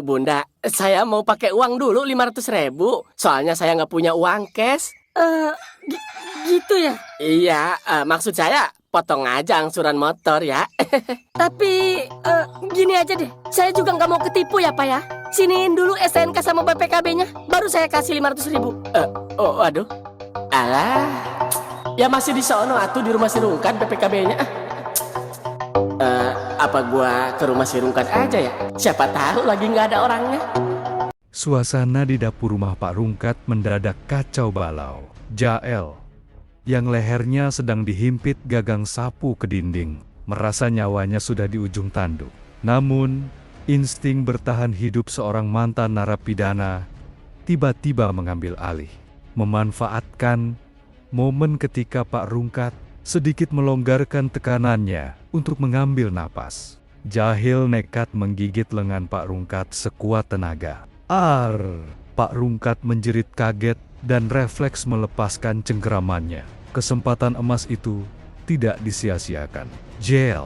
Bunda, saya mau pakai uang dulu 500.000. Soalnya saya nggak punya uang cash. Eh, gi- gitu ya. Iya, maksud saya potong aja angsuran motor ya. Tapi gini aja deh. Saya juga nggak mau ketipu ya, Pak ya. Siniin dulu STNK sama BPKB-nya, baru saya kasih 500.000. Oh, aduh. Alah, ya masih di sono atuh di rumah si Rungkat BPKB-nya. Apa gua ke rumah si Rungkat aja ya? Siapa tahu lagi nggak ada orangnya. Suasana di dapur rumah Pak Rungkat mendadak kacau balau. Jael, yang lehernya sedang dihimpit gagang sapu ke dinding, merasa nyawanya sudah di ujung tanduk. Namun, insting bertahan hidup seorang mantan narapidana tiba-tiba mengambil alih. Memanfaatkan momen ketika Pak Rungkat sedikit melonggarkan tekanannya untuk mengambil napas. Jahil nekat menggigit lengan Pak Rungkat sekuat tenaga. Pak Rungkat menjerit kaget dan refleks melepaskan cengkeramannya. Kesempatan emas itu tidak disia-siakan. Jael,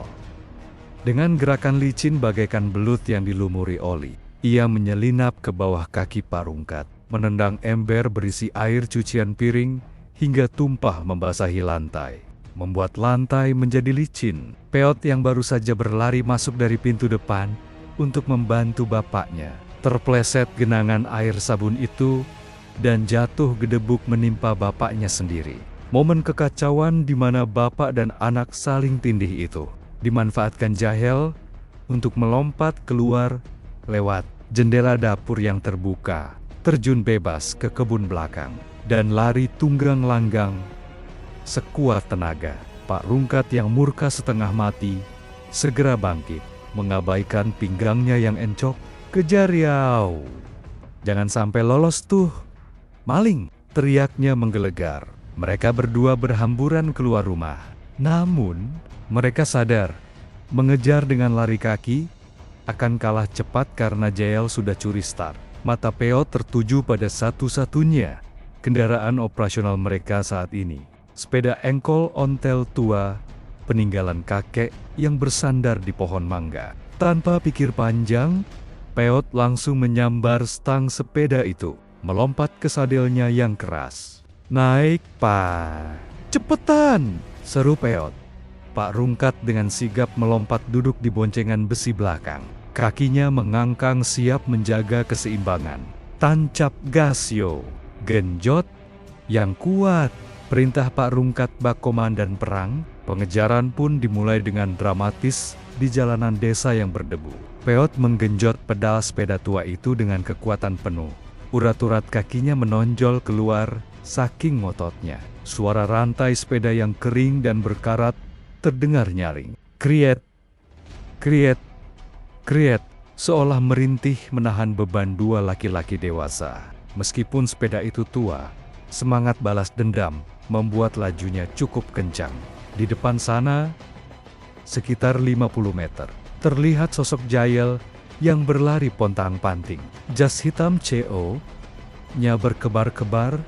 dengan gerakan licin bagaikan belut yang dilumuri oli, ia menyelinap ke bawah kaki Pak Rungkat, menendang ember berisi air cucian piring hingga tumpah membasahi lantai, membuat lantai menjadi licin. Peot yang baru saja berlari masuk dari pintu depan untuk membantu bapaknya, terpleset genangan air sabun itu dan jatuh gedebuk menimpa bapaknya sendiri. Momen kekacauan di mana bapak dan anak saling tindih itu dimanfaatkan Jael untuk melompat keluar lewat jendela dapur yang terbuka, terjun bebas ke kebun belakang, dan lari tunggang langgang sekuat tenaga. Pak Rungkat yang murka setengah mati segera bangkit, mengabaikan pinggangnya yang encok. "Kejar Yau! Jangan sampai lolos tuh, maling!" teriaknya menggelegar. Mereka berdua berhamburan keluar rumah. Namun, mereka sadar, mengejar dengan lari kaki akan kalah cepat karena Jael sudah curi start. Mata Peot tertuju pada satu-satunya kendaraan operasional mereka saat ini. Sepeda engkol ontel tua, peninggalan kakek yang bersandar di pohon mangga. Tanpa pikir panjang, Peot langsung menyambar stang sepeda itu, melompat ke sadelnya yang keras. "Naik, Pak! Cepetan!" seru Peot. Pak Rungkat dengan sigap melompat duduk di boncengan besi belakang. Kakinya mengangkang siap menjaga keseimbangan. "Tancap gas yo! Genjot yang kuat!" Perintah Pak Rungkat bak komandan perang. Pengejaran pun dimulai dengan dramatis di jalanan desa yang berdebu. Peot menggenjot pedal sepeda tua itu dengan kekuatan penuh. Urat-urat kakinya menonjol keluar saking ngototnya. Suara rantai sepeda yang kering dan berkarat terdengar nyaring. Kriet, kriet, kriet, seolah merintih menahan beban dua laki-laki dewasa. Meskipun sepeda itu tua, semangat balas dendam membuat lajunya cukup kencang. Di depan sana, sekitar 50 meter, terlihat sosok Jael yang berlari pontang-panting. Jas hitam CO-nya berkebar-kebar,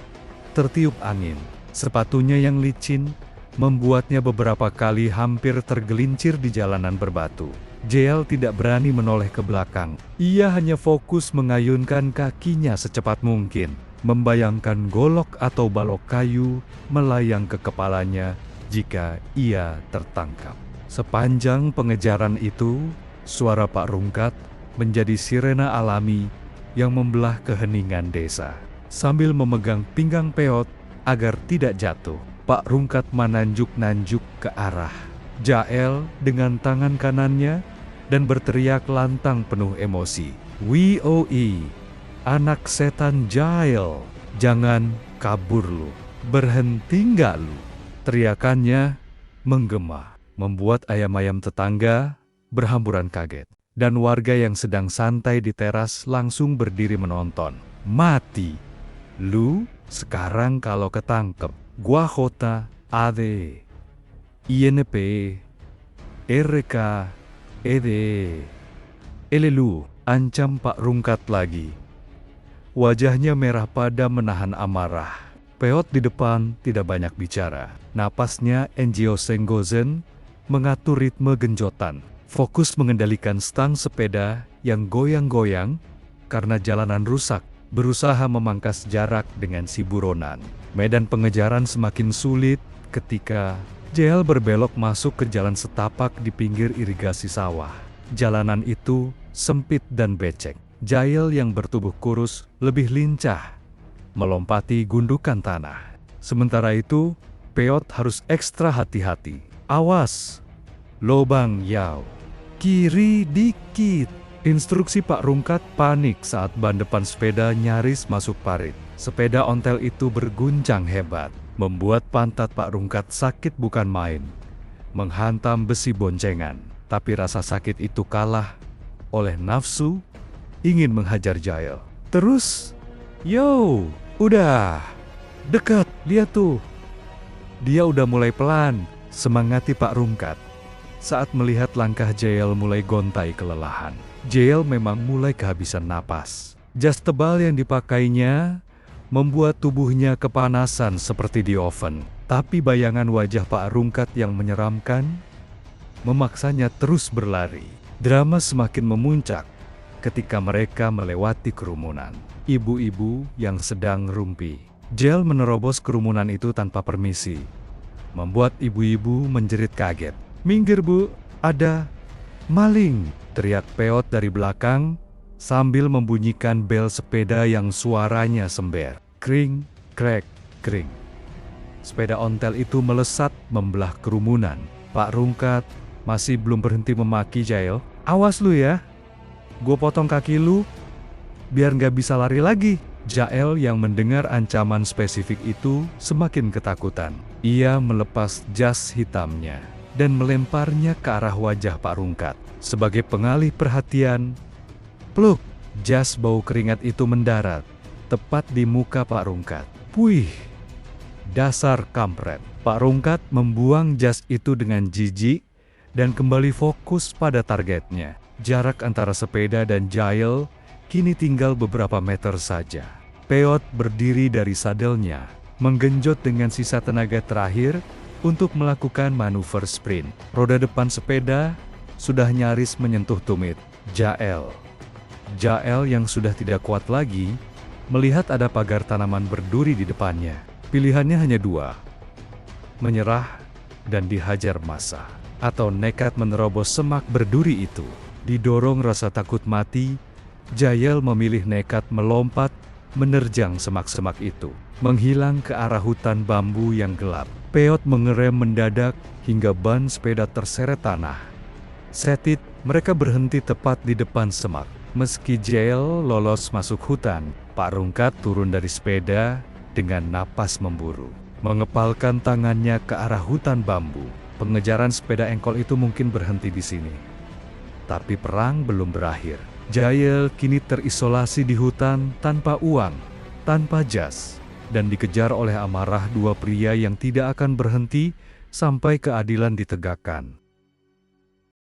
tertiup angin. Sepatunya yang licin membuatnya beberapa kali hampir tergelincir di jalanan berbatu. Jael tidak berani menoleh ke belakang. Ia hanya fokus mengayunkan kakinya secepat mungkin, membayangkan golok atau balok kayu melayang ke kepalanya jika ia tertangkap. Sepanjang pengejaran itu, suara Pak Rungkat menjadi sirena alami yang membelah keheningan desa. Sambil memegang pinggang Peot agar tidak jatuh, Pak Rungkat menanjuk-nanjuk ke arah Jael dengan tangan kanannya dan berteriak lantang penuh emosi. "WOE! Anak setan Jael, jangan kabur lu, berhenti nggak lu?" Teriakannya menggema, membuat ayam-ayam tetangga berhamburan kaget. Dan warga yang sedang santai di teras langsung berdiri menonton. "Mati, lu sekarang kalau ketangkep, gua kota, AD, INP, RK, ED, elelu," ancam Pak Rungkat lagi. Wajahnya merah padam menahan amarah. Peot di depan tidak banyak bicara. Napasnya enjiosenggozen mengatur ritme genjotan. Fokus mengendalikan stang sepeda yang goyang-goyang karena jalanan rusak, berusaha memangkas jarak dengan si buronan. Medan pengejaran semakin sulit ketika Jael berbelok masuk ke jalan setapak di pinggir irigasi sawah. Jalanan itu sempit dan becek. Jael yang bertubuh kurus lebih lincah melompati gundukan tanah. Sementara itu, Peot harus ekstra hati-hati. Awas, lobang Yao. Kiri dikit. Instruksi Pak Rungkat panik saat ban depan sepeda nyaris masuk parit. Sepeda ontel itu berguncang hebat, membuat pantat Pak Rungkat sakit bukan main. Menghantam besi boncengan, tapi rasa sakit itu kalah oleh nafsu ingin menghajar Jael. Terus, yo, udah dekat, lihat tuh. Dia udah mulai pelan, semangati Pak Rungkat. Saat melihat langkah Jael mulai gontai kelelahan. Jael memang mulai kehabisan napas. Jas tebal yang dipakainya membuat tubuhnya kepanasan seperti di oven. Tapi bayangan wajah Pak Rungkat yang menyeramkan memaksanya terus berlari. Drama semakin memuncak ketika mereka melewati kerumunan ibu-ibu yang sedang rumpi. Jael menerobos kerumunan itu tanpa permisi, membuat ibu-ibu menjerit kaget. "Minggir Bu, ada maling!" teriak Peot dari belakang sambil membunyikan bel sepeda yang suaranya sember. Kring, krek, kring. Sepeda ontel itu melesat membelah kerumunan. Pak Rungkat masih belum berhenti memaki Jael. "Awas lu ya, gue potong kaki lu biar nggak bisa lari lagi." Jael yang mendengar ancaman spesifik itu semakin ketakutan. Ia melepas jas hitamnya dan melemparnya ke arah wajah Pak Rungkat. Sebagai pengalih perhatian, pluk, jas bau keringat itu mendarat tepat di muka Pak Rungkat. "Puih, dasar kampret." Pak Rungkat membuang jas itu dengan jijik dan kembali fokus pada targetnya. Jarak antara sepeda dan Jael kini tinggal beberapa meter saja. Peot berdiri dari sadelnya, menggenjot dengan sisa tenaga terakhir untuk melakukan manuver sprint. Roda depan sepeda sudah nyaris menyentuh tumit Jael. Jael yang sudah tidak kuat lagi melihat ada pagar tanaman berduri di depannya. Pilihannya hanya dua, menyerah dan dihajar massa, atau nekat menerobos semak berduri itu. Didorong rasa takut mati, Jael memilih nekat melompat menerjang semak-semak itu, menghilang ke arah hutan bambu yang gelap. Peot mengerem mendadak hingga ban sepeda terseret tanah. Setit, mereka berhenti tepat di depan semak. Meski Jael lolos masuk hutan, Pak Rungkat turun dari sepeda dengan napas memburu, mengepalkan tangannya ke arah hutan bambu. Pengejaran sepeda engkol itu mungkin berhenti di sini, tapi perang belum berakhir. Jael kini terisolasi di hutan tanpa uang, tanpa jas, dan dikejar oleh amarah dua pria yang tidak akan berhenti sampai keadilan ditegakkan.